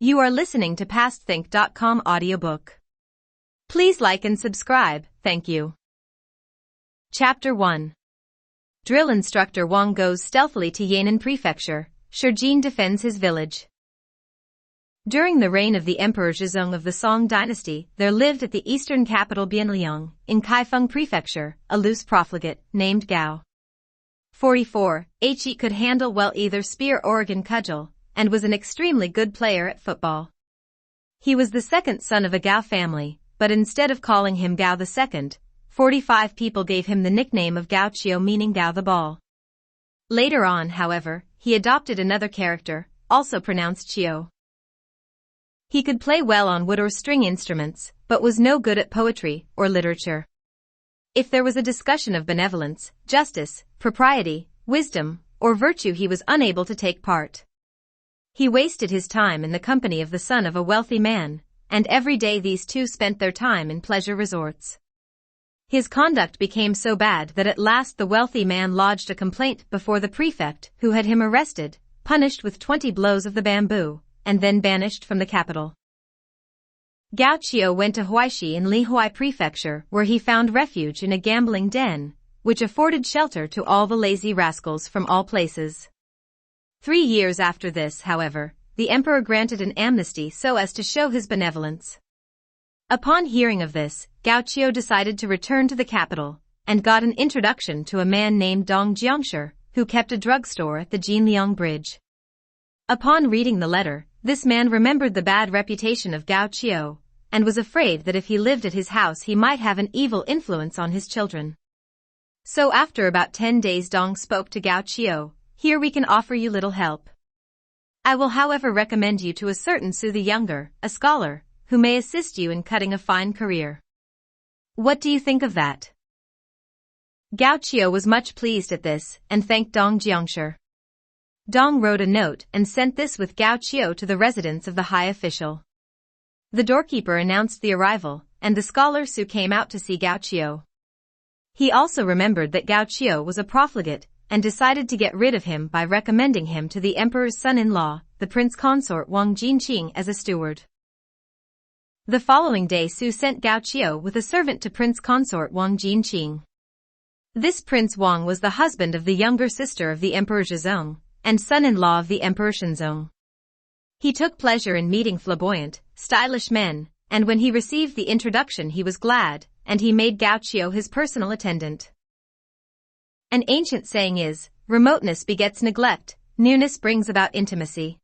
You are listening to PastThink.com audiobook. Please like and subscribe, thank you. Chapter 1. Drill instructor Wang goes stealthily to Yan'an Prefecture. Shijin defends his village. During the reign of the Emperor Zhizong of the Song dynasty, there lived at the eastern capital Bianliang, in Kaifeng Prefecture, a loose profligate, named Gao. 44, he could handle well either spear or Oregon cudgel, and was an extremely good player at football. He was the second son of a Gao family, but instead of calling him Gao II, 45 people gave him the nickname of Gao Chio, meaning Gao the Ball. Later on, however, he adopted another character, also pronounced Chio. He could play well on wood or string instruments, but was no good at poetry or literature. If there was a discussion of benevolence, justice, propriety, wisdom, or virtue, he was unable to take part. He wasted his time in the company of the son of a wealthy man, and every day these two spent their time in pleasure resorts. His conduct became so bad that at last the wealthy man lodged a complaint before the prefect, who had him arrested, punished with 20 blows of the bamboo, and then banished from the capital. Gao Chio went to Huaishi in Lihuai Prefecture, where he found refuge in a gambling den, which afforded shelter to all the lazy rascals from all places. 3 years after this, however, the emperor granted an amnesty so as to show his benevolence. Upon hearing of this, Gao Chio decided to return to the capital, and got an introduction to a man named Dong Jiangshi, who kept a drugstore at the Jinliang Bridge. Upon reading the letter, this man remembered the bad reputation of Gao Chio, and was afraid that if he lived at his house he might have an evil influence on his children. So after about 10 days Dong spoke to Gao Chio. Here we can offer you little help. I will however recommend you to a certain Su the Younger, a scholar, who may assist you in cutting a fine career. What do you think of that? Gao Chio was much pleased at this, and thanked Dong Jiangshi. Dong wrote a note and sent this with Gao Chio to the residence of the high official. The doorkeeper announced the arrival, and the scholar Su came out to see Gao Chio. He also remembered that Gao Chio was a profligate, and decided to get rid of him by recommending him to the emperor's son-in-law, the prince consort Wang Jinqing, as a steward. The following day Su sent Gao Chio with a servant to prince consort Wang Jinqing. This prince Wang was the husband of the younger sister of the emperor Zhizong, and son-in-law of the emperor Shenzong. He took pleasure in meeting flamboyant, stylish men, and when he received the introduction he was glad, and he made Gao Chio his personal attendant. An ancient saying is, remoteness begets neglect, nearness brings about intimacy.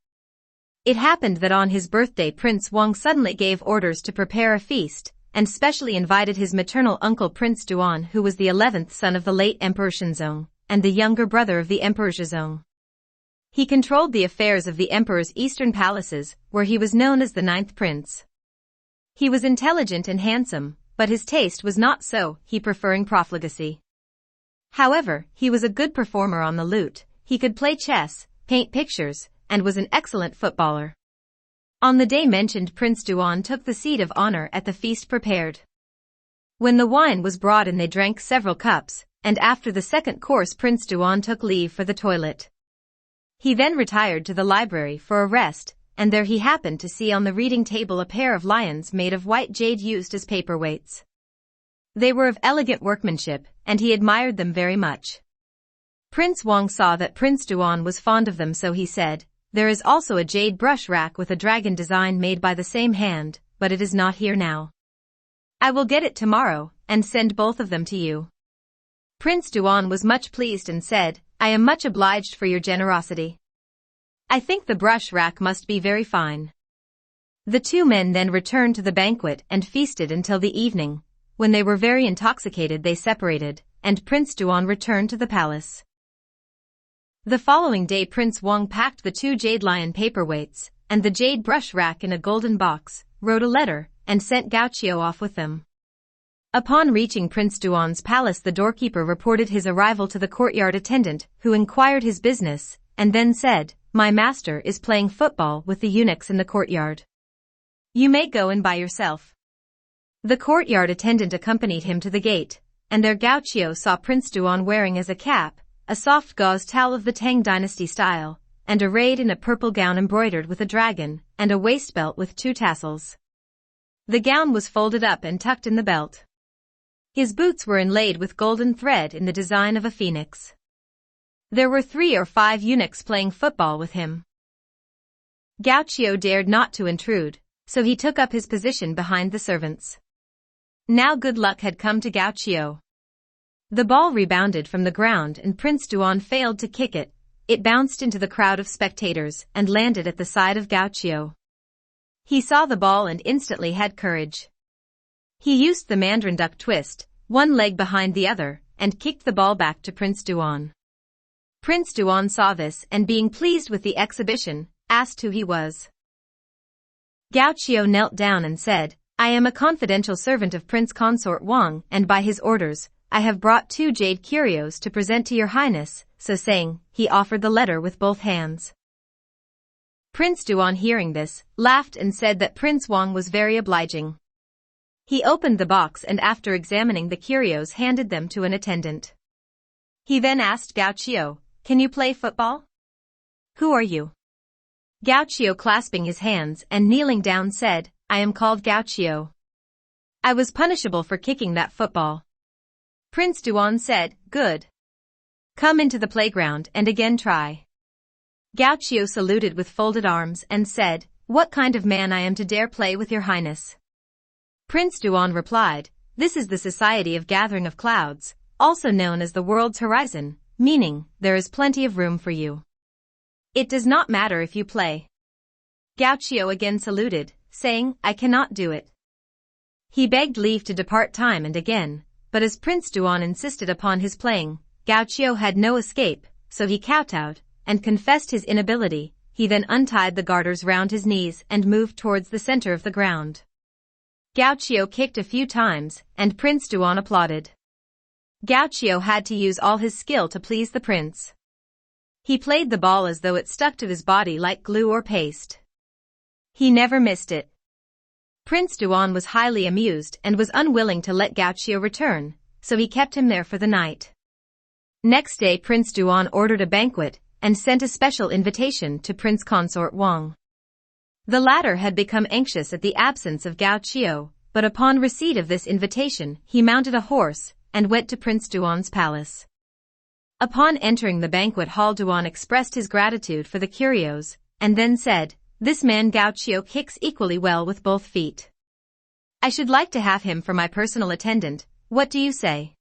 It happened that on his birthday Prince Wang suddenly gave orders to prepare a feast, and specially invited his maternal uncle Prince Duan, who was the 11th son of the late Emperor Shenzong, and the younger brother of the Emperor Zhizong. He controlled the affairs of the emperor's eastern palaces, where he was known as the 9th prince. He was intelligent and handsome, but his taste was not so, he preferring profligacy. However, he was a good performer on the lute, he could play chess, paint pictures, and was an excellent footballer. On the day mentioned Prince Duan took the seat of honor at the feast prepared. When the wine was brought in they drank several cups, and after the second course Prince Duan took leave for the toilet. He then retired to the library for a rest, and there he happened to see on the reading table a pair of lions made of white jade used as paperweights. They were of elegant workmanship, and he admired them very much. Prince Wang saw that Prince Duan was fond of them, so he said, "There is also a jade brush rack with a dragon design made by the same hand, but it is not here now. I will get it tomorrow, and send both of them to you." Prince Duan was much pleased and said, "I am much obliged for your generosity. I think the brush rack must be very fine." The two men then returned to the banquet and feasted until the evening. When they were very intoxicated they separated, and Prince Duan returned to the palace. The following day Prince Wang packed the 2 jade lion paperweights, and the jade brush rack in a golden box, wrote a letter, and sent Gao Chio off with them. Upon reaching Prince Duan's palace the doorkeeper reported his arrival to the courtyard attendant, who inquired his business, and then said, "My master is playing football with the eunuchs in the courtyard. You may go in by yourself." The courtyard attendant accompanied him to the gate, and there Gao Chio saw Prince Duan wearing as a cap, a soft gauze towel of the Tang dynasty style, and arrayed in a purple gown embroidered with a dragon, and a waist-belt with 2 tassels. The gown was folded up and tucked in the belt. His boots were inlaid with golden thread in the design of a phoenix. There were 3 or 5 eunuchs playing football with him. Gaucho dared not to intrude, so he took up his position behind the servants. Now good luck had come to Gaucho. The ball rebounded from the ground and Prince Duan failed to kick it. It bounced into the crowd of spectators and landed at the side of Gaucho. He saw the ball and instantly had courage. He used the mandarin duck twist, one leg behind the other, and kicked the ball back to Prince Duan. Prince Duan saw this and being pleased with the exhibition, asked who he was. Gaucho knelt down and said, "I am a confidential servant of Prince Consort Wang and by his orders, I have brought 2 jade curios to present to your highness," so saying, he offered the letter with both hands. Prince Duan hearing this, laughed and said that Prince Wang was very obliging. He opened the box and after examining the curios handed them to an attendant. He then asked Gaucho, "Can you play football?" "Who are you?" Gaucho clasping his hands and kneeling down said, "I am called Gaucho. I was punishable for kicking that football." Prince Duan said, "Good. Come into the playground and again try." Gaucho saluted with folded arms and said, "What kind of man I am to dare play with your highness?" Prince Duan replied, "This is the Society of Gathering of Clouds, also known as the World's Horizon, meaning, there is plenty of room for you. It does not matter if you play." Gaucho again saluted, saying, "I cannot do it." He begged leave to depart time and again, but as Prince Duan insisted upon his playing, Gaucho had no escape, so he kowtowed, and confessed his inability. He then untied the garters round his knees and moved towards the center of the ground. Gaucho kicked a few times, and Prince Duan applauded. Gaucho had to use all his skill to please the prince. He played the ball as though it stuck to his body like glue or paste. He never missed it. Prince Duan was highly amused and was unwilling to let Gaucho return, so he kept him there for the night. Next day Prince Duan ordered a banquet and sent a special invitation to Prince Consort Wang. The latter had become anxious at the absence of Gaucho, but upon receipt of this invitation he mounted a horse and went to Prince Duan's palace. Upon entering the banquet hall Duan expressed his gratitude for the curios, and then said, "This man Gaucho kicks equally well with both feet. I should like to have him for my personal attendant, what do you say?"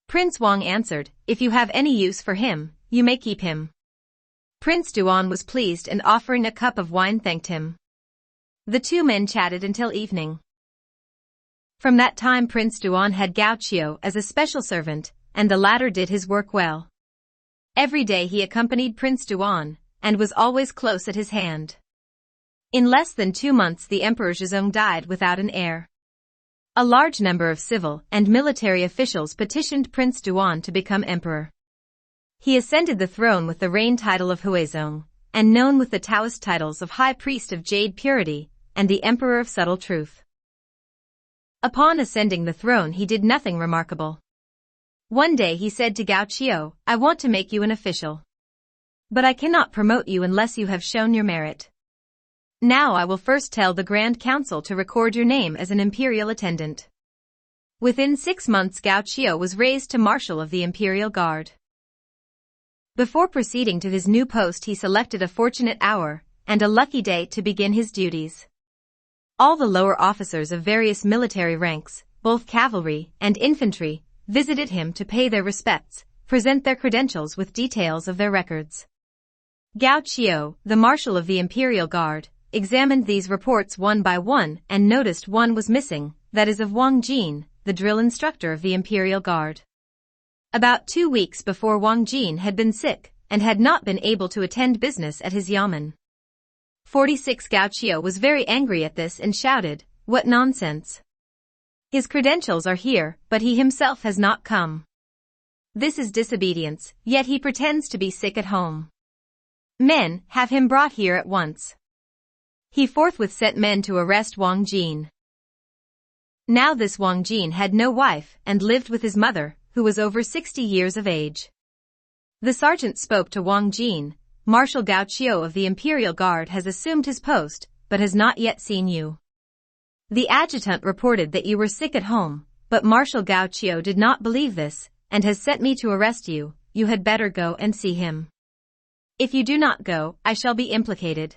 Prince Wang answered, "If you have any use for him, you may keep him." Prince Duan was pleased and offering a cup of wine thanked him. The 2 men chatted until evening. From that time Prince Duan had Gaucho as a special servant, and the latter did his work well. Every day he accompanied Prince Duan, and was always close at his hand. In less than 2 months the Emperor Zhizong died without an heir. A large number of civil and military officials petitioned Prince Duan to become emperor. He ascended the throne with the reign title of Huizong, and known with the Taoist titles of High Priest of Jade Purity, and the Emperor of Subtle Truth. Upon ascending the throne he did nothing remarkable. One day he said to Gaucho, "I want to make you an official. But I cannot promote you unless you have shown your merit. Now I will first tell the Grand Council to record your name as an imperial attendant." Within 6 months Gaucho was raised to Marshal of the Imperial Guard. Before proceeding to his new post he selected a fortunate hour and a lucky day to begin his duties. All the lower officers of various military ranks, both cavalry and infantry, visited him to pay their respects, present their credentials with details of their records. Gaucho, the Marshal of the Imperial Guard, examined these reports one by one and noticed one was missing, that is of Wang Jin, the drill instructor of the Imperial Guard. About 2 weeks before Wang Jin had been sick and had not been able to attend business at his yamen. 46 Gaucho was very angry at this and shouted, "What nonsense! His credentials are here, but he himself has not come. This is disobedience, yet he pretends to be sick at home. Men, have him brought here at once." He forthwith sent men to arrest Wang Jin. Now this Wang Jin had no wife and lived with his mother, who was over 60 years of age. The sergeant spoke to Wang Jin, Marshal Gao Qiu of the Imperial Guard has assumed his post, but has not yet seen you. The adjutant reported that you were sick at home, but Marshal Gao Qiu did not believe this, and has sent me to arrest you. You had better go and see him. If you do not go, I shall be implicated.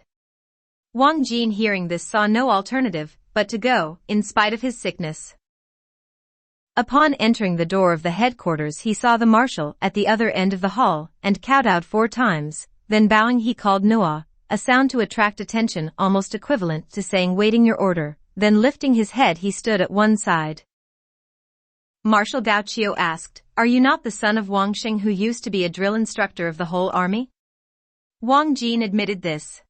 Wang Jin, hearing this, saw no alternative but to go, in spite of his sickness. Upon entering the door of the headquarters, he saw the marshal at the other end of the hall and kowtowed 4 times, then bowing he called "Noah," a sound to attract attention almost equivalent to saying "waiting your order." Then lifting his head he stood at one side. Marshal Gao Qiu asked, "Are you not the son of Wang Xing who used to be a drill instructor of the whole army?" Wang Jin admitted this.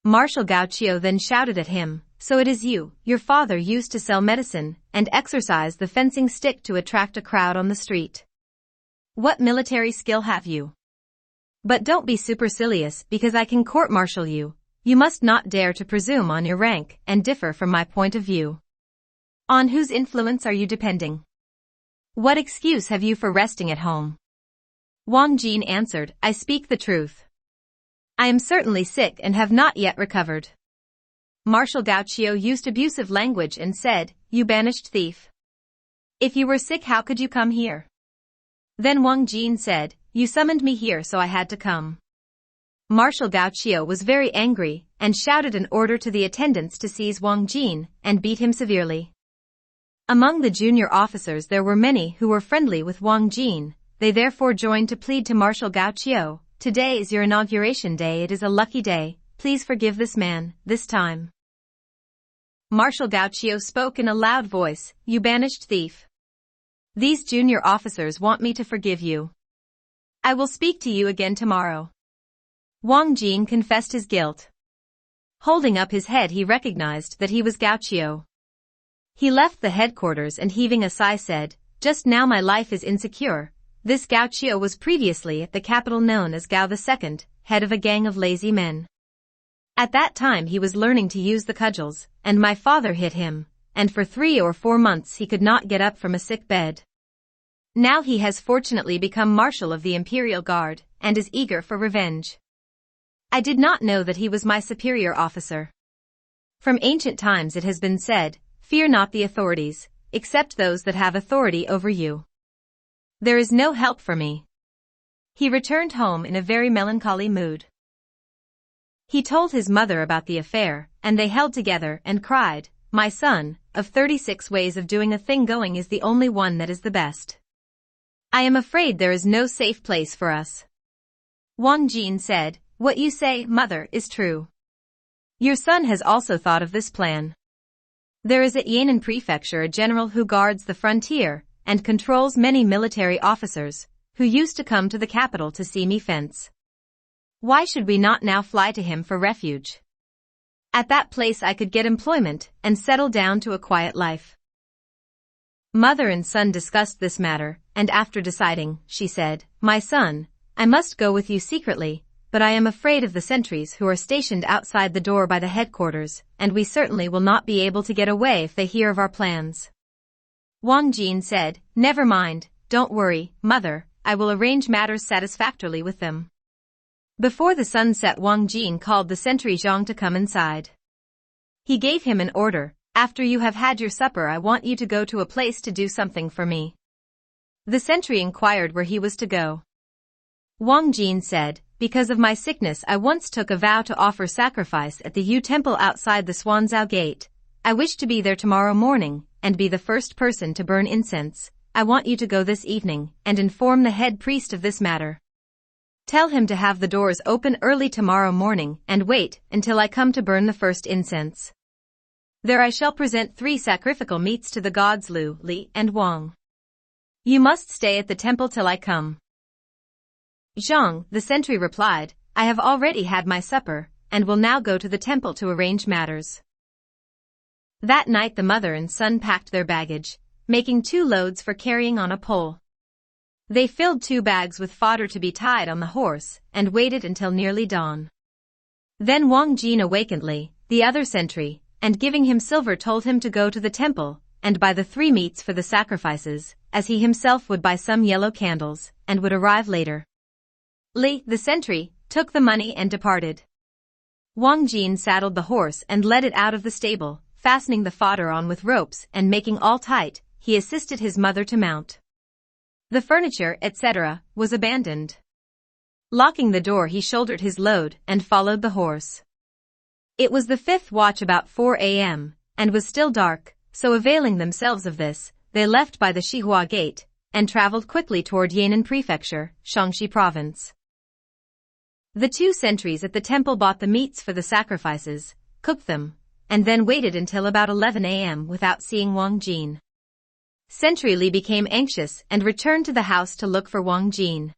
Marshal Gao Qiu then shouted at him, "So it is you. Your father used to sell medicine and exercise the fencing stick to attract a crowd on the street. What military skill have you? But don't be supercilious, because I can court-martial you. You must not dare to presume on your rank and differ from my point of view. On whose influence are you depending? What excuse have you for resting at home?" Wang Jin answered, "I speak the truth. I am certainly sick and have not yet recovered." Marshal Gao Qiu used abusive language and said, "You banished thief. If you were sick, how could you come here?" Then Wang Jin said, "You summoned me here, so I had to come." Marshal Gao Qiu was very angry and shouted an order to the attendants to seize Wang Jin and beat him severely. Among the junior officers there were many who were friendly with Wang Jin. They therefore joined to plead to Marshal Gao Qiu, "Today is your inauguration day. It is a lucky day. Please forgive this man, this time." Marshal Gao Qiu spoke in a loud voice, "You banished thief. These junior officers want me to forgive you. I will speak to you again tomorrow." Wang Jin confessed his guilt. Holding up his head, he recognized that he was Gao Qiu. He left the headquarters and heaving a sigh said, "Just now my life is insecure." This Gao Qiu was previously at the capital known as Gao II, head of a gang of lazy men. At that time he was learning to use the cudgels, and my father hit him, and for 3 or 4 months he could not get up from a sick bed. Now he has fortunately become Marshal of the Imperial Guard, and is eager for revenge. I did not know that he was my superior officer. From ancient times it has been said, "Fear not the authorities, except those that have authority over you." There is no help for me. He returned home in a very melancholy mood. He told his mother about the affair, and they held together and cried, "My son, of 36 ways of doing a thing, going is the only one that is the best. I am afraid there is no safe place for us." Wang Jin said, "What you say, mother, is true. Your son has also thought of this plan. There is at Yan'an Prefecture a general who guards the frontier and controls many military officers who used to come to the capital to see me fence. Why should we not now fly to him for refuge? At that place I could get employment and settle down to a quiet life." Mother and son discussed this matter, and after deciding, she said, "My son, I must go with you secretly, but I am afraid of the sentries who are stationed outside the door by the headquarters, and we certainly will not be able to get away if they hear of our plans." Wang Jin said, "Never mind, don't worry, mother, I will arrange matters satisfactorily with them." Before the sun set, Wang Jin called the sentry Zhang to come inside. He gave him an order, "After you have had your supper, I want you to go to a place to do something for me." The sentry inquired where he was to go. Wang Jin said, "Because of my sickness I once took a vow to offer sacrifice at the Yu Temple outside the Xuanzhou Gate. I wish to be there tomorrow morning and be the first person to burn incense. I want you to go this evening and inform the head priest of this matter. Tell him to have the doors open early tomorrow morning and wait until I come to burn the first incense. There I shall present 3 sacrificial meats to the gods Lu, Li, and Wang. You must stay at the temple till I come." Zhang, the sentry, replied, "I have already had my supper, and will now go to the temple to arrange matters." That night the mother and son packed their baggage, making 2 loads for carrying on a pole. They filled 2 bags with fodder to be tied on the horse, and waited until nearly dawn. Then Wang Jin awakened Li, the other sentry, and giving him silver told him to go to the temple, and buy the 3 meats for the sacrifices, as he himself would buy some yellow candles, and would arrive later. Li, the sentry, took the money and departed. Wang Jin saddled the horse and led it out of the stable, fastening the fodder on with ropes and making all tight. He assisted his mother to mount. The furniture, etc., was abandoned. Locking the door, he shouldered his load and followed the horse. It was the 5th watch about 4 a.m., and was still dark, so availing themselves of this, they left by the Shihua Gate, and traveled quickly toward Yan'an Prefecture, Shaanxi Province. The 2 sentries at the temple bought the meats for the sacrifices, cooked them, and then waited until about 11 a.m. without seeing Wang Jin. Sentry Li became anxious and returned to the house to look for Wang Jin.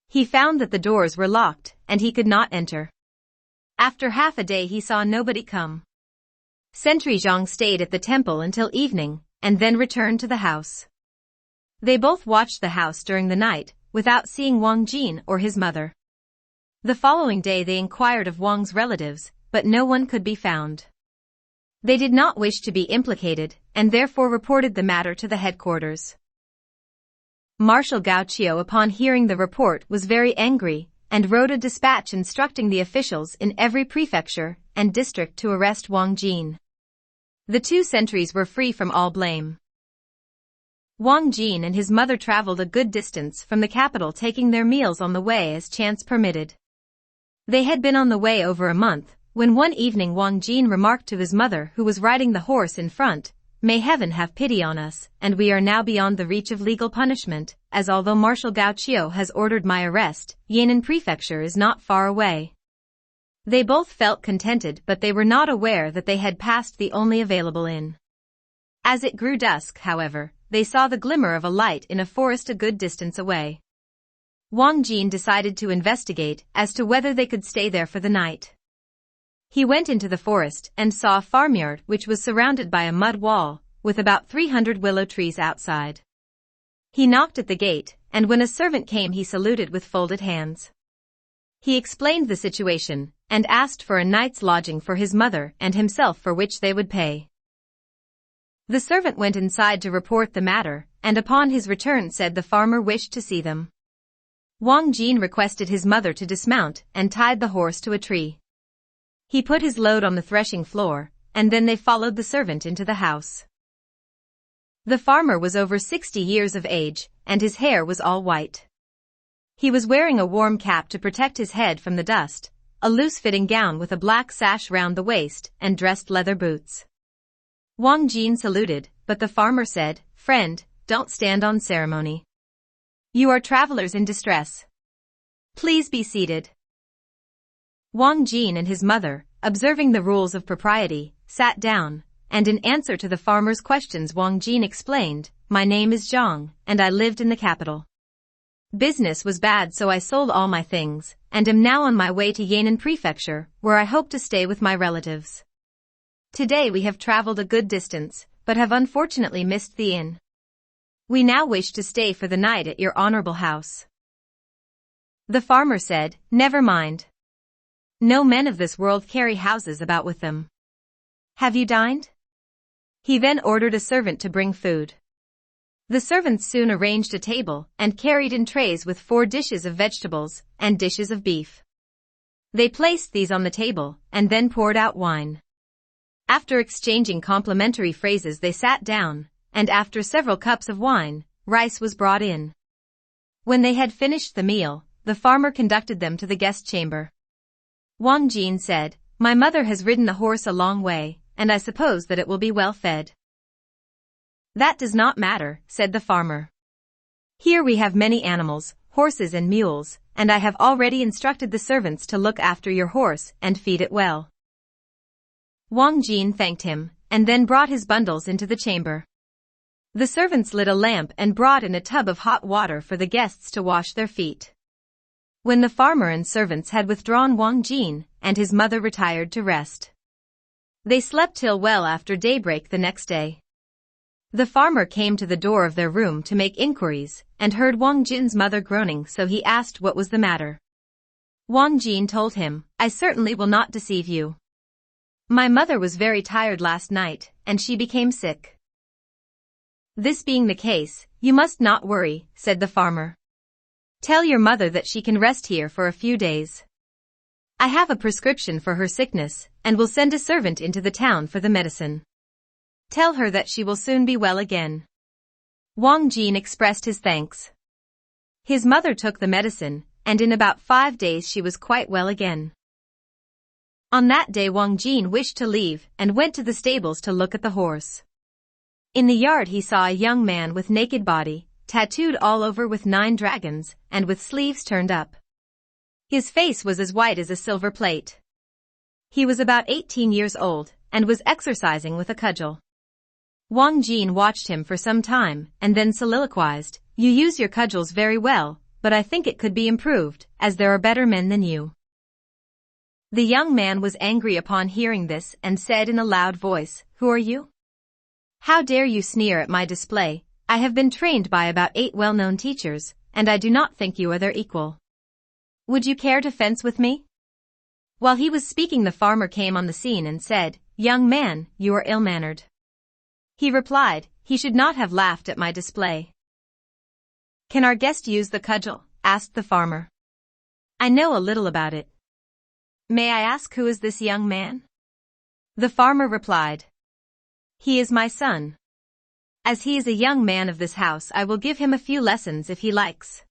He found that the doors were locked, and he could not enter. After half a day he saw nobody come. Sentry Zhang stayed at the temple until evening, and then returned to the house. They both watched the house during the night, without seeing Wang Jin or his mother. The following day they inquired of Wang's relatives, but no one could be found. They did not wish to be implicated, and therefore reported the matter to the headquarters. Marshal Gao Qiu, upon hearing the report, was very angry, and wrote a dispatch instructing the officials in every prefecture and district to arrest Wang Jin. The 2 sentries were free from all blame. Wang Jin and his mother traveled a good distance from the capital, taking their meals on the way as chance permitted. They had been on the way over a month, when one evening Wang Jin remarked to his mother, who was riding the horse in front, "May heaven have pity on us, and we are now beyond the reach of legal punishment, as although Marshal Gao Qiu has ordered my arrest, Yan'an Prefecture is not far away." They both felt contented, but they were not aware that they had passed the only available inn. As it grew dusk, however, they saw the glimmer of a light in a forest a good distance away. Wang Jin decided to investigate as to whether they could stay there for the night. He went into the forest and saw a farmyard which was surrounded by a mud wall, with about 300 willow trees outside. He knocked at the gate, and when a servant came he saluted with folded hands. He explained the situation, and asked for a night's lodging for his mother and himself, for which they would pay. The servant went inside to report the matter, and upon his return said the farmer wished to see them. Wang Jin requested his mother to dismount and tied the horse to a tree. He put his load on the threshing floor, and then they followed the servant into the house. The farmer was over 60 years of age, and his hair was all white. He was wearing a warm cap to protect his head from the dust, a loose-fitting gown with a black sash round the waist, and dressed leather boots. Wang Jin saluted, but the farmer said, "Friend, don't stand on ceremony. You are travelers in distress. Please be seated." Wang Jin and his mother, observing the rules of propriety, sat down, and in answer to the farmer's questions Wang Jin explained, "My name is Zhang, and I lived in the capital. Business was bad, so I sold all my things, and am now on my way to Yan'an Prefecture, where I hope to stay with my relatives. Today we have traveled a good distance, but have unfortunately missed the inn. We now wish to stay for the night at your honorable house." The farmer said, "Never mind. No men of this world carry houses about with them. Have you dined?" He then ordered a servant to bring food. The servants soon arranged a table and carried in trays with 4 dishes of vegetables and dishes of beef. They placed these on the table and then poured out wine. After exchanging complimentary phrases they sat down, and after several cups of wine, rice was brought in. When they had finished the meal, the farmer conducted them to the guest chamber. Wang Jin said, "My mother has ridden the horse a long way, and I suppose that it will be well fed." "That does not matter," said the farmer. "Here we have many animals, horses and mules, and I have already instructed the servants to look after your horse and feed it well." Wang Jin thanked him, and then brought his bundles into the chamber. The servants lit a lamp and brought in a tub of hot water for the guests to wash their feet. When the farmer and servants had withdrawn, Wang Jin and his mother retired to rest. They slept till well after daybreak the next day. The farmer came to the door of their room to make inquiries, and heard Wang Jin's mother groaning, so he asked what was the matter. Wang Jin told him, "I certainly will not deceive you. My mother was very tired last night, and she became sick." "This being the case, you must not worry," said the farmer. "Tell your mother that she can rest here for a few days. I have a prescription for her sickness, and will send a servant into the town for the medicine. Tell her that she will soon be well again." Wang Jin expressed his thanks. His mother took the medicine, and in about 5 days she was quite well again. On that day Wang Jin wished to leave and went to the stables to look at the horse. In the yard he saw a young man with naked body, tattooed all over with 9 dragons, and with sleeves turned up. His face was as white as a silver plate. He was about 18 years old, and was exercising with a cudgel. Wang Jin watched him for some time, and then soliloquized, "You use your cudgels very well, but I think it could be improved, as there are better men than you." The young man was angry upon hearing this and said in a loud voice, "Who are you? How dare you sneer at my display? I have been trained by about 8 well-known teachers, and I do not think you are their equal. Would you care to fence with me?" While he was speaking, the farmer came on the scene and said, "Young man, you are ill-mannered." He replied, "He should not have laughed at my display." "Can our guest use the cudgel?" asked the farmer. "I know a little about it." "May I ask who is this young man?" The farmer replied, "He is my son. As he is a young man of this house, I will give him a few lessons if he likes."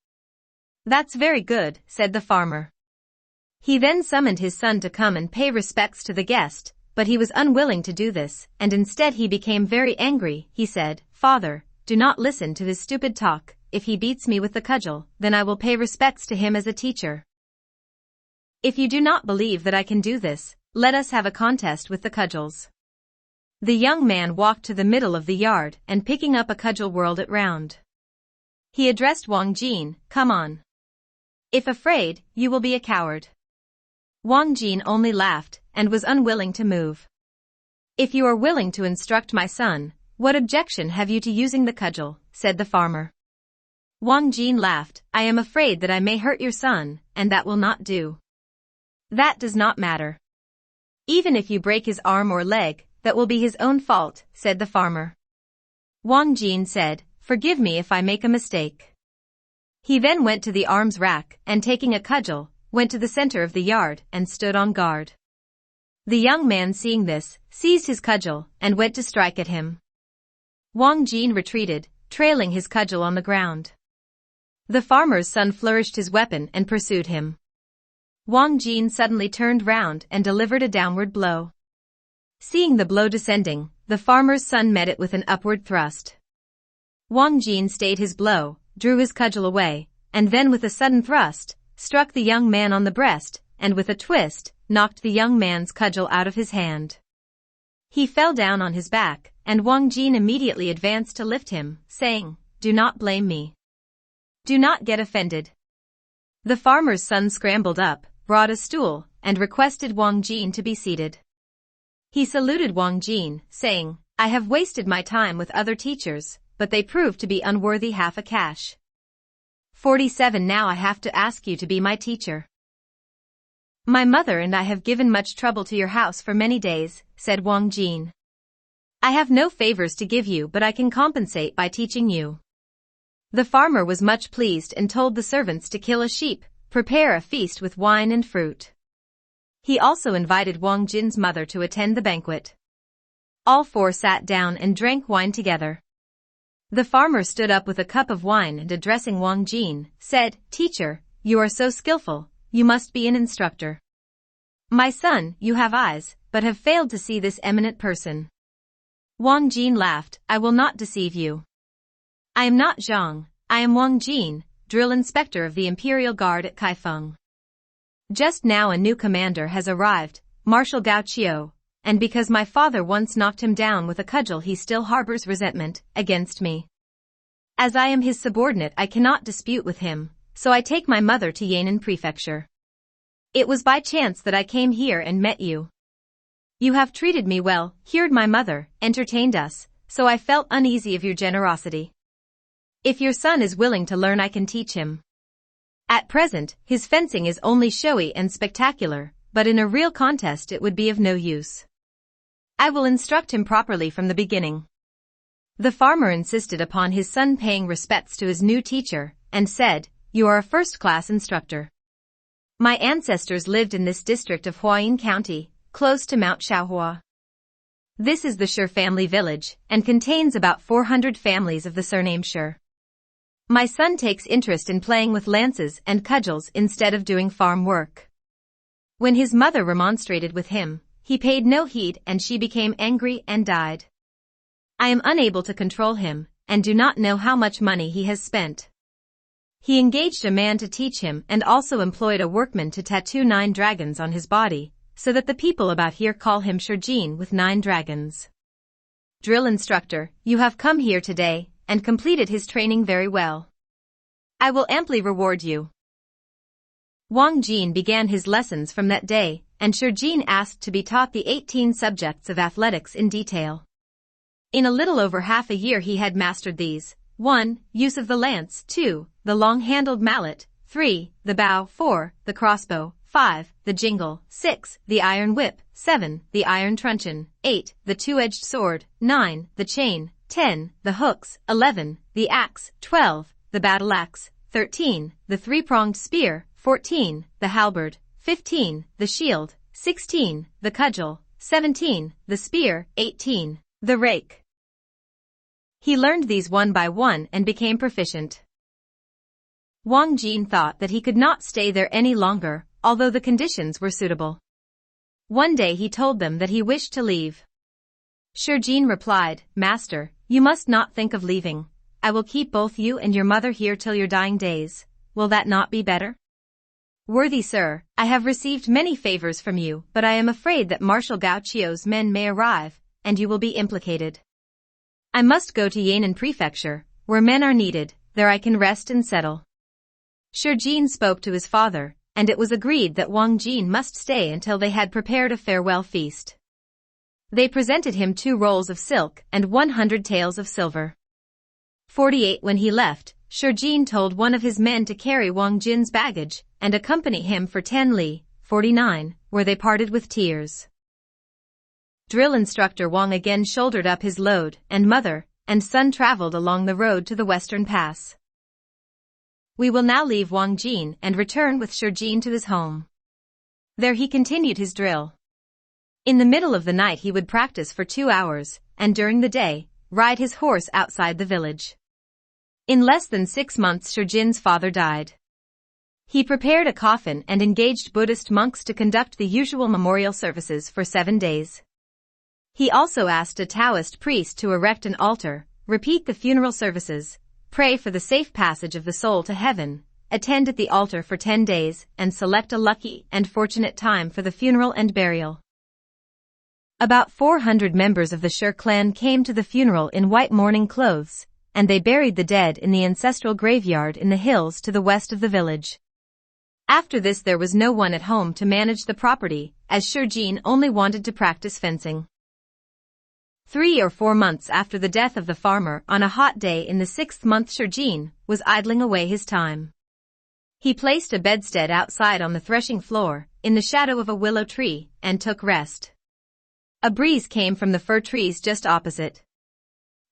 "That's very good," said the farmer. He then summoned his son to come and pay respects to the guest, but he was unwilling to do this, and instead he became very angry. He said, "Father, do not listen to his stupid talk. If he beats me with the cudgel, then I will pay respects to him as a teacher. If you do not believe that I can do this, let us have a contest with the cudgels." The young man walked to the middle of the yard and picking up a cudgel whirled it round. He addressed Wang Jin, "Come on. If afraid, you will be a coward." Wang Jin only laughed and was unwilling to move. "If you are willing to instruct my son, what objection have you to using the cudgel?" said the farmer. Wang Jin laughed, "I am afraid that I may hurt your son, and that will not do." "That does not matter. Even if you break his arm or leg, that will be his own fault," said the farmer. Wang Jin said, "Forgive me if I make a mistake." He then went to the arms rack and taking a cudgel, went to the center of the yard and stood on guard. The young man seeing this, seized his cudgel and went to strike at him. Wang Jin retreated, trailing his cudgel on the ground. The farmer's son flourished his weapon and pursued him. Wang Jin suddenly turned round and delivered a downward blow. Seeing the blow descending, the farmer's son met it with an upward thrust. Wang Jin stayed his blow, drew his cudgel away, and then with a sudden thrust, struck the young man on the breast, and with a twist, knocked the young man's cudgel out of his hand. He fell down on his back, and Wang Jin immediately advanced to lift him, saying, "Do not blame me. Do not get offended." The farmer's son scrambled up, brought a stool, and requested Wang Jin to be seated. He saluted Wang Jin, saying, "I have wasted my time with other teachers, but they proved to be unworthy half a cash. 47 now I have to ask you to be my teacher." "My mother and I have given much trouble to your house for many days," said Wang Jin. "I have no favors to give you, but I can compensate by teaching you." The farmer was much pleased and told the servants to kill a sheep, prepare a feast with wine and fruit. He also invited Wang Jin's mother to attend the banquet. All 4 sat down and drank wine together. The farmer stood up with a cup of wine and addressing Wang Jin, said, "Teacher, you are so skillful, you must be an instructor. My son, you have eyes, but have failed to see this eminent person." Wang Jin laughed, "I will not deceive you. I am not Zhang, I am Wang Jin, drill inspector of the Imperial Guard at Kaifeng. Just now a new commander has arrived, Marshal Gao Qiu, and because my father once knocked him down with a cudgel he still harbors resentment against me. As I am his subordinate I cannot dispute with him, so I take my mother to Yan'an Prefecture. It was by chance that I came here and met you. You have treated me well, heard my mother, entertained us, so I felt uneasy of your generosity. If your son is willing to learn I can teach him. At present, his fencing is only showy and spectacular, but in a real contest it would be of no use. I will instruct him properly from the beginning." The farmer insisted upon his son paying respects to his new teacher, and said, "You are a first-class instructor. My ancestors lived in this district of Huayin County, close to Mount Shaohua. This is the Shi family village, and contains about 400 families of the surname Shi. My son takes interest in playing with lances and cudgels instead of doing farm work. When his mother remonstrated with him, he paid no heed and she became angry and died. I am unable to control him, and do not know how much money he has spent. He engaged a man to teach him and also employed a workman to tattoo 9 dragons on his body, so that the people about here call him Shurjin with 9 dragons. Drill instructor, you have come here today, and completed his training very well. I will amply reward you. Wang Jin began his lessons from that day, and Shurjin asked to be taught the 18 subjects of athletics in detail. In a little over half a year he had mastered these: 1. Use of the lance, 2. The long-handled mallet, 3. The bow, 4. The crossbow, 5. The jingle, 6. The iron whip, 7. The iron truncheon, 8. The two-edged sword, 9. The chain, 10. The hooks, 11. The axe, 12. The battle axe, 13. The three-pronged spear, 14. The halberd, 15. The shield, 16. The cudgel, 17. The spear, 18. The rake. He learned these one by one and became proficient. Wang Jin thought that he could not stay there any longer, although the conditions were suitable. One day he told them that he wished to leave. Shurjin replied, Master, you must not think of leaving. I will keep both you and your mother here till your dying days. Will that not be better? Worthy sir, I have received many favors from you, but I am afraid that Marshal Gao Chio's men may arrive, and you will be implicated. I must go to Yan'an Prefecture, where men are needed. There I can rest and settle. Shurjin spoke to his father, and it was agreed that Wang Jin must stay until they had prepared a farewell feast. They presented him 2 rolls of silk and 100 taels of silver. 48 When he left, Shurjin told one of his men to carry Wang Jin's baggage and accompany him for 10 li, 49, where they parted with tears. Drill instructor Wang again shouldered up his load, and mother and son traveled along the road to the western pass. We will now leave Wang Jin and return with Shurjin to his home. There he continued his drill. In the middle of the night he would practice for 2 hours, and during the day, ride his horse outside the village. In less than 6 months Shurjin's father died. He prepared a coffin and engaged Buddhist monks to conduct the usual memorial services for 7 days. He also asked a Taoist priest to erect an altar, repeat the funeral services, pray for the safe passage of the soul to heaven, attend at the altar for 10 days, and select a lucky and fortunate time for the funeral and burial. About 400 members of the Shi clan came to the funeral in white mourning clothes, and they buried the dead in the ancestral graveyard in the hills to the west of the village. After this there was no one at home to manage the property, as Shurjin only wanted to practice fencing. 3 or 4 months after the death of the farmer, on a hot day in the 6th month, Shurjin was idling away his time. He placed a bedstead outside on the threshing floor, in the shadow of a willow tree, and took rest. A breeze came from the fir trees just opposite.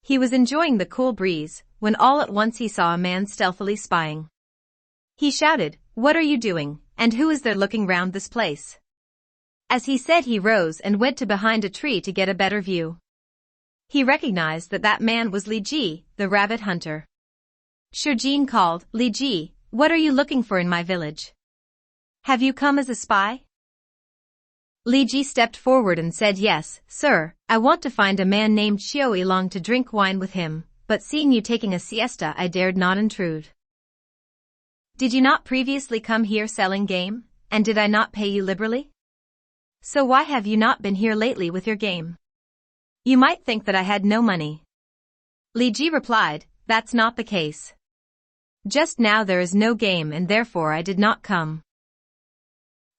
He was enjoying the cool breeze, when all at once he saw a man stealthily spying. He shouted, "What are you doing, and who is there looking round this place?" As he said he rose and went to behind a tree to get a better view. He recognized that that man was Li Ji, the rabbit hunter. Shurjin called, "Li Ji, what are you looking for in my village? Have you come as a spy?" Li Ji stepped forward and said, "Yes, sir, I want to find a man named Xiao Yilong to drink wine with him, but seeing you taking a siesta I dared not intrude." "Did you not previously come here selling game, and did I not pay you liberally? So why have you not been here lately with your game? You might think that I had no money." Li Ji replied, "That's not the case. Just now there is no game and therefore I did not come."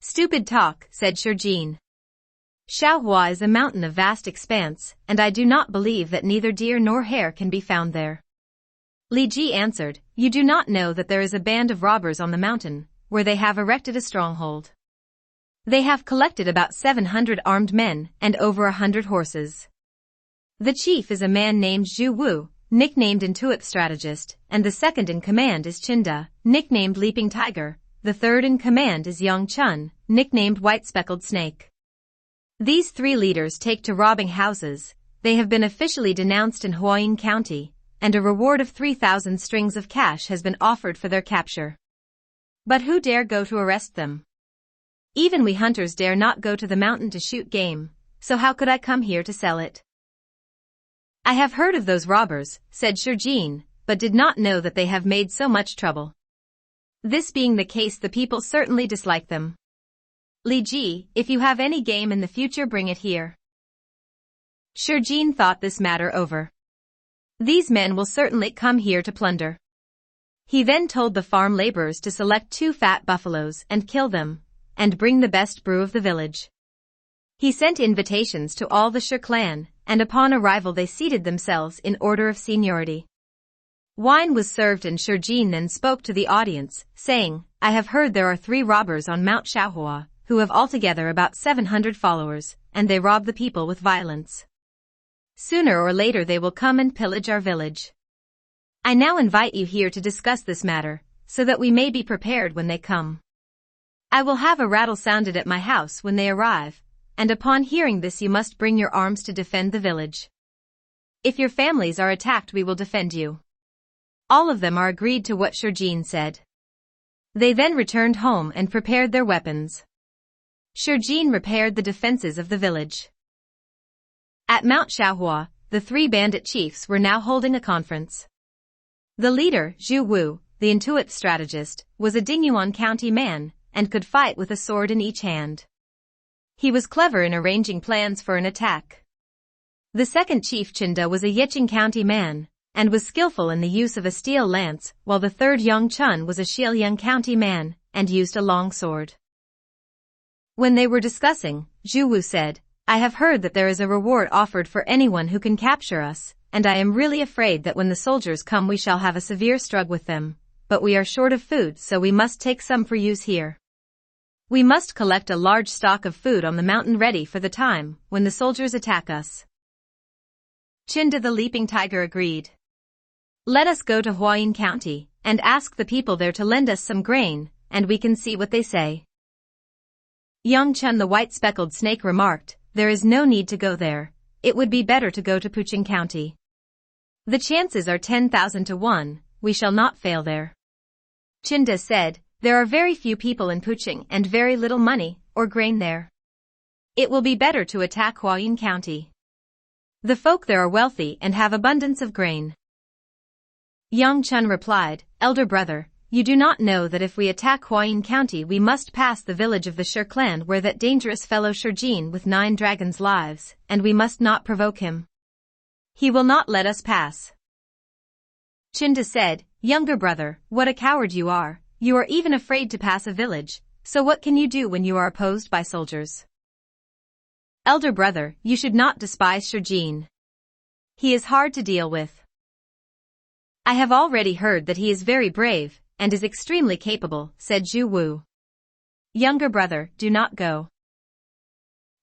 "Stupid talk," said Shurjin. "Shaohua is a mountain of vast expanse, and I do not believe that neither deer nor hare can be found there." Li Ji answered, "You do not know that there is a band of robbers on the mountain, where they have erected a stronghold. They have collected about 700 armed men and over 100 horses. The chief is a man named Zhu Wu, nicknamed Intuit Strategist, and the second in command is Chinda, nicknamed Leaping Tiger. the third in command is Yang Chun, nicknamed White Speckled Snake. These three leaders take to robbing houses. They have been officially denounced in Huayin County, and a reward of 3,000 strings of cash has been offered for their capture. But who dare go to arrest them? Even we hunters dare not go to the mountain to shoot game, so how could I come here to sell it? I have heard of those robbers, said Shurjin, but did not know that they have made so much trouble. This being the case, the people certainly dislike them. Li Ji, if you have any game in the future, bring it here. Shurjin thought this matter over. These men will certainly come here to plunder. He then told the farm laborers to select 2 fat buffaloes and kill them, and bring the best brew of the village. He sent invitations to all the Shur clan, and upon arrival they seated themselves in order of seniority. Wine was served and Shurjin then spoke to the audience, saying, I have heard there are 3 robbers on Mount Shaohua, who have altogether about 700 followers, and they rob the people with violence. Sooner or later they will come and pillage our village. I now invite you here to discuss this matter, so that we may be prepared when they come. I will have a rattle sounded at my house when they arrive, and upon hearing this you must bring your arms to defend the village. If your families are attacked, we will defend you. All of them are agreed to what Shurjin said. They then returned home and prepared their weapons. Shurjin repaired the defenses of the village. At Mount Shaohua, the 3 bandit chiefs were now holding a conference. The leader, Zhu Wu, the intuitive strategist, was a Dingyuan County man, and could fight with a sword in each hand. He was clever in arranging plans for an attack. The second chief, Chinda, was a Yicheng County man, and was skillful in the use of a steel lance, while the third, Yang Chun, was a Xianyang County man, and used a long sword. When they were discussing, Zhu Wu said, I have heard that there is a reward offered for anyone who can capture us, and I am really afraid that when the soldiers come we shall have a severe struggle with them, but we are short of food, so we must take some for use here. We must collect a large stock of food on the mountain ready for the time when the soldiers attack us. Chinda the Leaping Tiger agreed. Let us go to Huayin County and ask the people there to lend us some grain, and we can see what they say. Yang Chun the White Speckled Snake remarked, there is no need to go there. It would be better to go to Pucheng County. The chances are 10,000 to 1, we shall not fail there. Chinda said, there are very few people in Pucheng and very little money or grain there. It will be better to attack Huayin County. The folk there are wealthy and have abundance of grain. Yang Chun replied, Elder brother, you do not know that if we attack Huayin County we must pass the village of the Shur clan where that dangerous fellow Shurjin with 9 dragons lives, and we must not provoke him. He will not let us pass. Chinda said, Younger brother, what a coward you are even afraid to pass a village, so what can you do when you are opposed by soldiers? Elder brother, you should not despise Shurjin. He is hard to deal with. I have already heard that he is very brave, and is extremely capable, said Zhu Wu. Younger brother, do not go.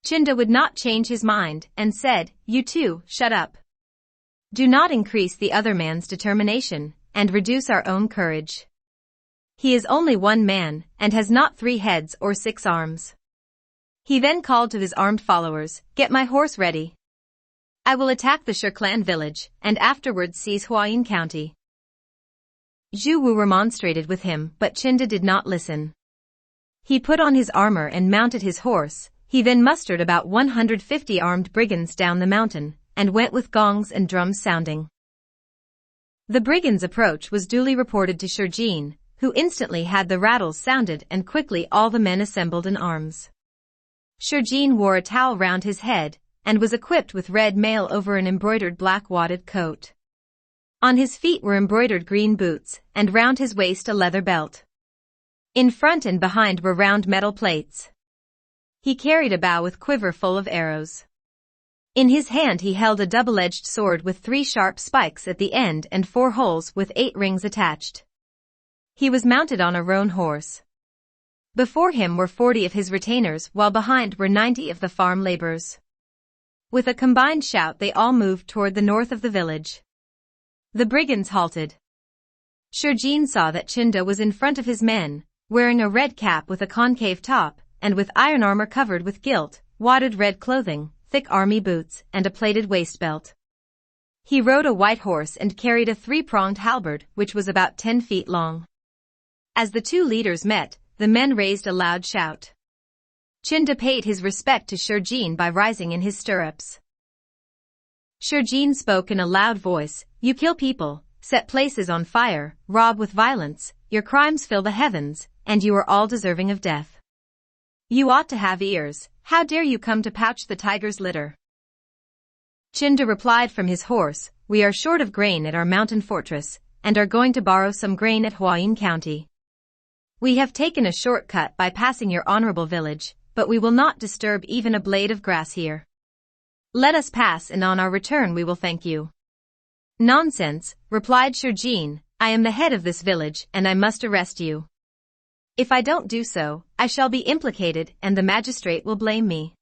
Chinda would not change his mind, and said, you too, shut up. Do not increase the other man's determination, and reduce our own courage. He is only 1 man, and has not 3 heads or 6 arms. He then called to his armed followers, get my horse ready. I will attack the Shur clan village, and afterwards seize Huayin County. Zhu Wu remonstrated with him, but Chinda did not listen. He put on his armor and mounted his horse. He then mustered about 150 armed brigands down the mountain, and went with gongs and drums sounding. The brigands' approach was duly reported to Shurjin, who instantly had the rattles sounded and quickly all the men assembled in arms. Shurjin wore a towel round his head, and was equipped with red mail over an embroidered black wadded coat. On his feet were embroidered green boots, and round his waist a leather belt. In front and behind were round metal plates. He carried a bow with quiver full of arrows. In his hand he held a double-edged sword with 3 sharp spikes at the end and 4 holes with 8 rings attached. He was mounted on a roan horse. Before him were 40 of his retainers, while behind were 90 of the farm laborers. With a combined shout they all moved toward the north of the village. The brigands halted. Shurjin saw that Chinda was in front of his men, wearing a red cap with a concave top, and with iron armor covered with gilt, wadded red clothing, thick army boots, and a plated waist belt. He rode a white horse and carried a three-pronged halberd which was about 10 feet long. As the two leaders met, the men raised a loud shout. Chinda paid his respect to Shurjin by rising in his stirrups. Shurjin spoke in a loud voice, "You kill people, set places on fire, rob with violence, your crimes fill the heavens, and you are all deserving of death. You ought to have ears, how dare you come to pouch the tiger's litter?" Chinda replied from his horse, "We are short of grain at our mountain fortress, and are going to borrow some grain at Huayin County. We have taken a short cut by passing your honorable village, but we will not disturb even a blade of grass here. Let us pass and on our return we will thank you." "Nonsense," replied Shurjin, "I am the head of this village and I must arrest you. If I don't do so, I shall be implicated and the magistrate will blame me.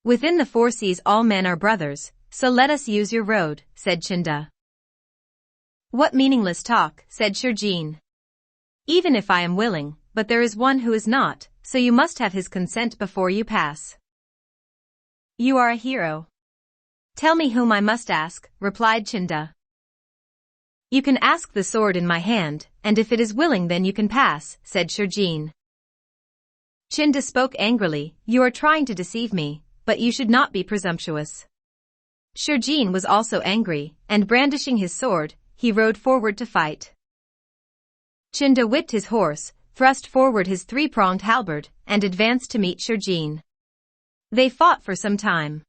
Within the four seas all men are brothers, so let us use your road," said Chinda. "What meaningless talk," said Shurjin. "Even if I am willing, but there is one who is not, so you must have his consent before you pass." "You are a hero." "Tell me whom I must ask," replied Chinda. "You can ask the sword in my hand, and if it is willing then you can pass," said Shurjin. Chinda spoke angrily, "You are trying to deceive me, but you should not be presumptuous." Shurjin was also angry, and brandishing his sword, he rode forward to fight. Chinda whipped his horse, thrust forward his three-pronged halberd, and advanced to meet Shurjin. They fought for some time.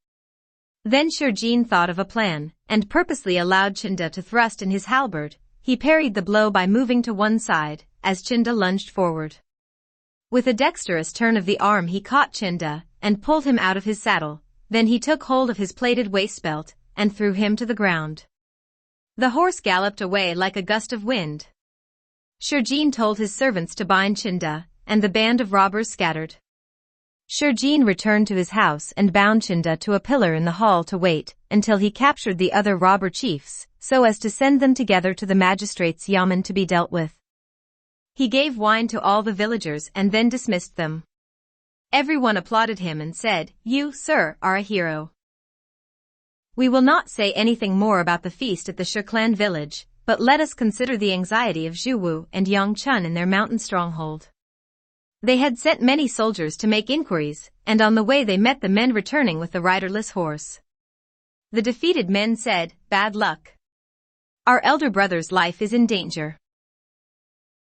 Then Shurjin thought of a plan, and purposely allowed Chinda to thrust in his halberd. He parried the blow by moving to one side, as Chinda lunged forward. With a dexterous turn of the arm he caught Chinda, and pulled him out of his saddle. Then he took hold of his plated waist belt, and threw him to the ground. The horse galloped away like a gust of wind. Shurjin told his servants to bind Chinda, and the band of robbers scattered. Shurjin returned to his house and bound Chinda to a pillar in the hall to wait until he captured the other robber chiefs, so as to send them together to the magistrate's yamen to be dealt with. He gave wine to all the villagers and then dismissed them. Everyone applauded him and said, "You, sir, are a hero." We will not say anything more about the feast at the Shuklan village, but let us consider the anxiety of Zhuwu and Yang Chun in their mountain stronghold. They had sent many soldiers to make inquiries, and on the way they met the men returning with the riderless horse. The defeated men said, "Bad luck. Our elder brother's life is in danger."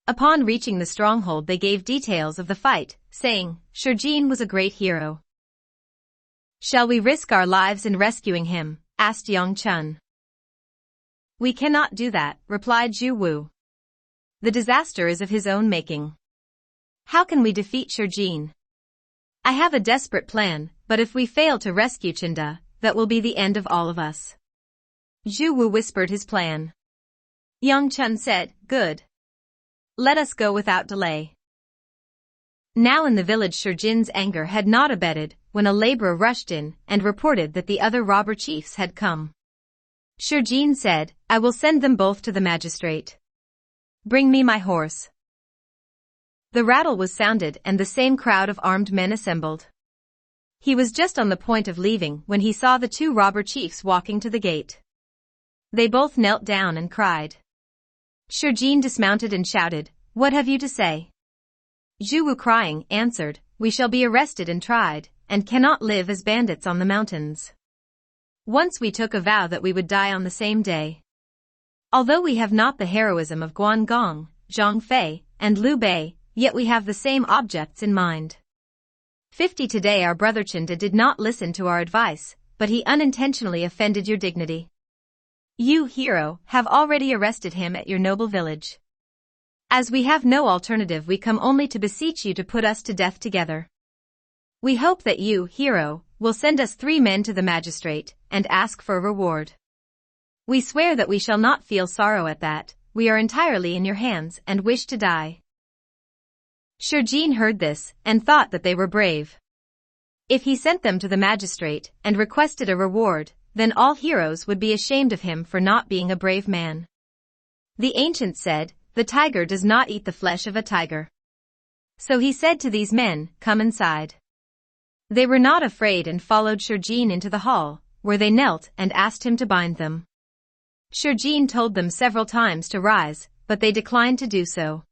Upon reaching the stronghold they gave details of the fight, saying, "Shurjin was a great hero." "Shall we risk our lives in rescuing him?" asked Yang Chun. "We cannot do that," replied Zhu Wu. "The disaster is of his own making. How can we defeat Shurjin? I have a desperate plan, but if we fail to rescue Chinda, that will be the end of all of us." Zhu Wu whispered his plan. Yang Chun said, "Good. Let us go without delay." Now in the village Shurjin's anger had not abated when a laborer rushed in and reported that the other robber chiefs had come. Shurjin said, "I will send them both to the magistrate. Bring me my horse." The rattle was sounded and the same crowd of armed men assembled. He was just on the point of leaving when he saw the two robber chiefs walking to the gate. They both knelt down and cried. Shurjin dismounted and shouted, "What have you to say?" Zhu Wu crying, answered, "We shall be arrested and tried, and cannot live as bandits on the mountains. Once we took a vow that we would die on the same day. Although we have not the heroism of Guan Gong, Zhang Fei, and Liu Bei, yet we have the same objects in mind. 50 today our brother Chinda did not listen to our advice, but he unintentionally offended your dignity. You, hero, have already arrested him at your noble village. As we have no alternative we come only to beseech you to put us to death together. We hope that you, hero, will send us 3 men to the magistrate, and ask for a reward. We swear that we shall not feel sorrow at that, we are entirely in your hands and wish to die." Shurjin heard this, and thought that they were brave. If he sent them to the magistrate and requested a reward, then all heroes would be ashamed of him for not being a brave man. The ancient said, "The tiger does not eat the flesh of a tiger." So he said to these men, "Come inside." They were not afraid and followed Shurjin into the hall, where they knelt and asked him to bind them. Shurjin told them several times to rise, but they declined to do so.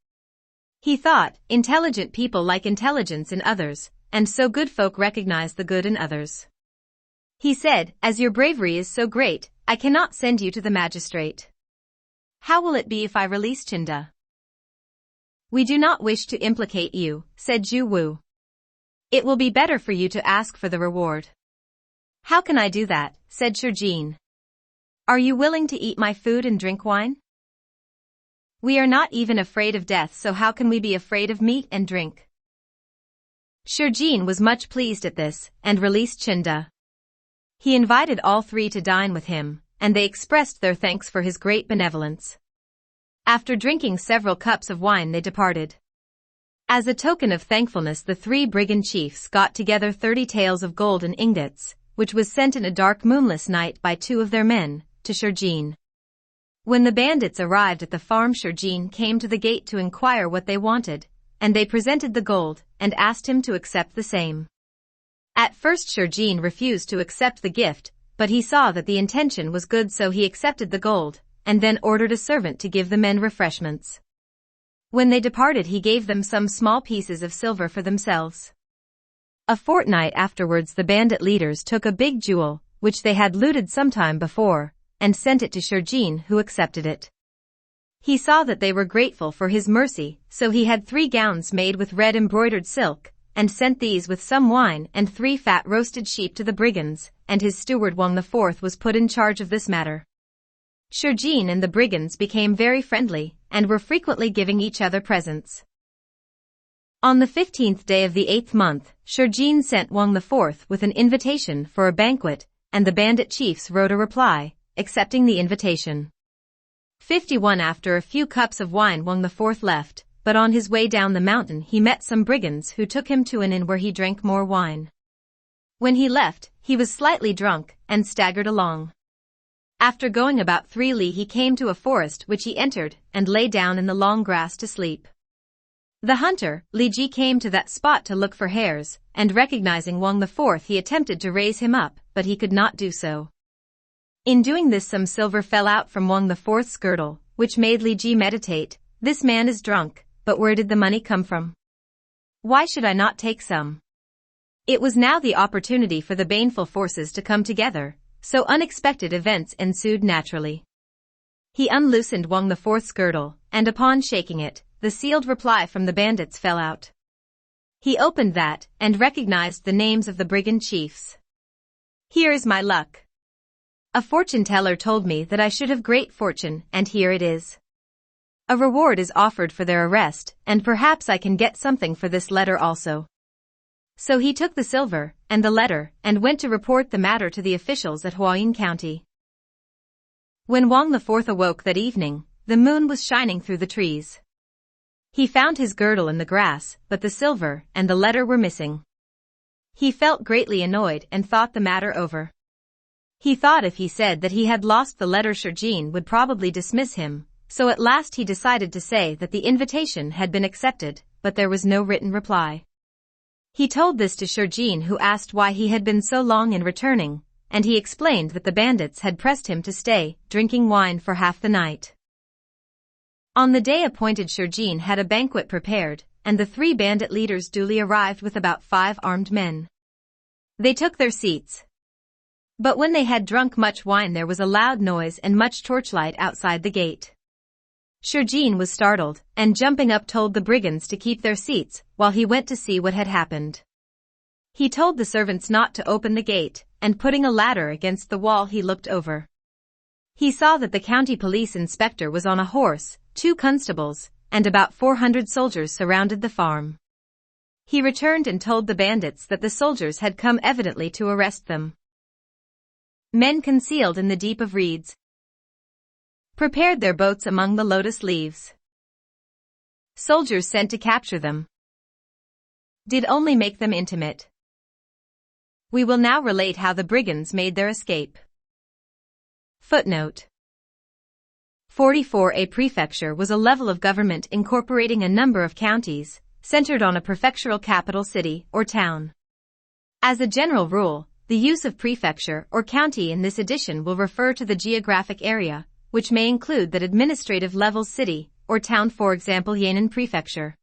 He thought, intelligent people like intelligence in others, and so good folk recognize the good in others. He said, "As your bravery is so great, I cannot send you to the magistrate. How will it be if I release Chinda?" "We do not wish to implicate you," said Zhu Wu. "It will be better for you to ask for the reward." "How can I do that?" said Shurjin. "Are you willing to eat my food and drink wine? We are not even afraid of death, so how can we be afraid of meat and drink?" Shurjin was much pleased at this, and released Chinda. He invited all three to dine with him, and they expressed their thanks for his great benevolence. After drinking several cups of wine they departed. As a token of thankfulness the three brigand chiefs got together 30 taels of gold and ingots, which was sent in a dark moonless night by 2 of their men, to Shurjin. When the bandits arrived at the farm, Shurjin came to the gate to inquire what they wanted, and they presented the gold, and asked him to accept the same. At first Shurjin refused to accept the gift, but he saw that the intention was good, so he accepted the gold, and then ordered a servant to give the men refreshments. When they departed he gave them some small pieces of silver for themselves. A fortnight afterwards the bandit leaders took a big jewel, which they had looted some time before, and sent it to Shurjin, who accepted it. He saw that they were grateful for his mercy, so he had 3 gowns made with red embroidered silk, and sent these with some wine and 3 fat roasted sheep to the brigands, and his steward Wang IV was put in charge of this matter. Shurjin and the brigands became very friendly, and were frequently giving each other presents. On the 15th day of the 8th month, Shurjin sent Wang IV with an invitation for a banquet, and the bandit chiefs wrote a reply, accepting the invitation. 51 After a few cups of wine Wang IV left, but on his way down the mountain he met some brigands who took him to an inn where he drank more wine. When he left, he was slightly drunk, and staggered along. After going about 3 li he came to a forest which he entered, and lay down in the long grass to sleep. The hunter, Li Ji, came to that spot to look for hares, and recognizing Wang IV he attempted to raise him up, but he could not do so. In doing this some silver fell out from Wang IV's girdle, which made Li Ji meditate, "This man is drunk, but where did the money come from? Why should I not take some?" It was now the opportunity for the baneful forces to come together, so unexpected events ensued naturally. He unloosened Wang IV's girdle, and upon shaking it, the sealed reply from the bandits fell out. He opened that, and recognized the names of the brigand chiefs. "Here is my luck. A fortune teller told me that I should have great fortune, and here it is. A reward is offered for their arrest, and perhaps I can get something for this letter also." So he took the silver, and the letter, and went to report the matter to the officials at Huayin County. When Wang IV awoke that evening, the moon was shining through the trees. He found his girdle in the grass, but the silver and the letter were missing. He felt greatly annoyed and thought the matter over. He thought if he said that he had lost the letter Shurjin would probably dismiss him, so at last he decided to say that the invitation had been accepted, but there was no written reply. He told this to Shurjin, who asked why he had been so long in returning, and he explained that the bandits had pressed him to stay, drinking wine for half the night. On the day appointed Shurjin had a banquet prepared, and the 3 bandit leaders duly arrived with about 5 armed men. They took their seats. But when they had drunk much wine there was a loud noise and much torchlight outside the gate. Shurjin was startled, and jumping up told the brigands to keep their seats, while he went to see what had happened. He told the servants not to open the gate, and putting a ladder against the wall he looked over. He saw that the county police inspector was on a horse, 2 constables, and about 400 soldiers surrounded the farm. He returned and told the bandits that the soldiers had come evidently to arrest them. Men concealed in the deep of reeds prepared their boats among the lotus leaves. Soldiers sent to capture them did only make them intimate. We will now relate how the brigands made their escape. Footnote 44. A prefecture was a level of government incorporating a number of counties, centered on a prefectural capital city or town. As a general rule, the use of prefecture or county in this edition will refer to the geographic area, which may include that administrative level city or town, for example Yan'an Prefecture.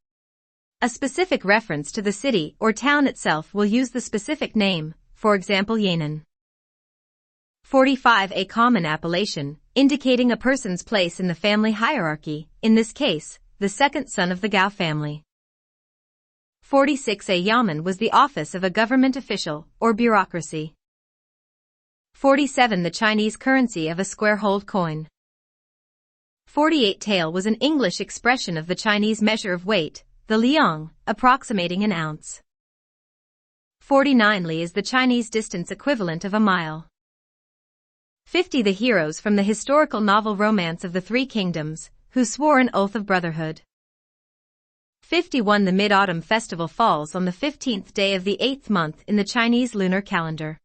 A specific reference to the city or town itself will use the specific name, for example Yan'an. 45. A common appellation, indicating a person's place in the family hierarchy, in this case, the second son of the Gao family. 46. A yamen was the office of a government official or bureaucracy. 47. The Chinese currency of a square-holed coin. 48. Tael was an English expression of the Chinese measure of weight, the liang, approximating an ounce. 49. Li is the Chinese distance equivalent of a mile. 50. The heroes from the historical novel Romance of the Three Kingdoms, who swore an oath of brotherhood. 51. The Mid-Autumn Festival falls on the 15th day of the 8th month in the Chinese lunar calendar.